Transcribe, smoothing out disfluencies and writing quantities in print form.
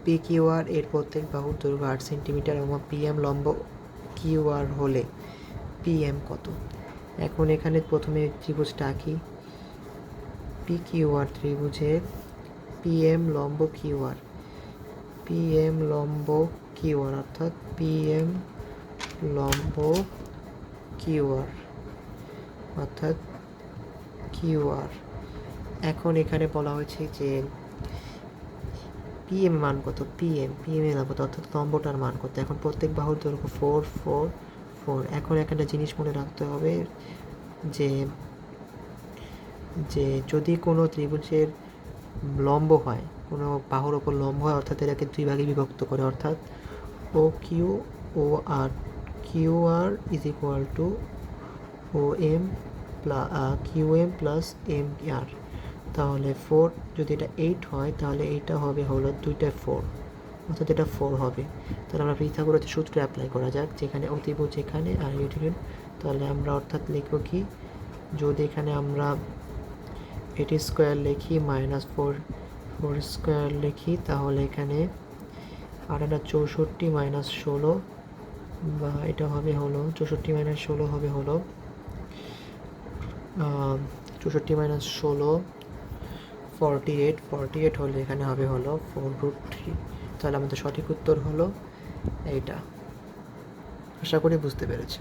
P Q R এর প্রত্যেক বাহুর দৈর্ঘ্য 8 সেন্টিমিটার এবং পিএম লম্ব কিউ আর হলে পিএম কত? এখন এখানে প্রথমে ত্রিভুজটা আঁকি। পি কিউ আর ত্রিভুজের পিএম লম্ব কিউ আর, পিএম লম্ব কিউ আর অর্থাৎ পিএম লম্ব কিউ আর অর্থাৎ কিউ আর। এখন এখানে বলা হয়েছে যে পিএম মান কত, পিএম এর মান কত অর্থাৎ লম্বটার মান কত। এখন প্রত্যেক বাহুর দৈর্ঘ্য 4 4 4। এখন একটা জিনিস মনে রাখতে হবে যে যে যদি কোনো ত্রিভুজের লম্ব হয়, কোনো বাহুর ওপর লম্ব হয় অর্থাৎ এটাকে দুই ভাগে বিভক্ত করে, অর্থাৎ O Q O R, Q R is equal to O M Q M plus M R. তাহলে 4 যদি এটা 8 হয় তাহলে এইটা হবে হলো 2টা 4 অর্থাৎ এটা 4 হবে। তাহলে আমরা পিথাগোরাসের সূত্র অ্যাপ্লাই করা যাক, যেখানে অতিভুজ এখানে আর ইউটিউব। তাহলে আমরা অর্থাৎ লিখব কি, যদি এখানে আমরা এটি স্কোয়ার লিখি -4 4 স্কোয়ার লিখি তাহলে এখানে 8 64 -16 বা এটা হবে হলো 64 - 16 হবে হলো 64 - 16 48 48 হলে এখানে হবে হলো 4√3। তাহলে আমাদের সঠিক উত্তর হলো এইটা। আশা করি বুঝতে পেরেছি।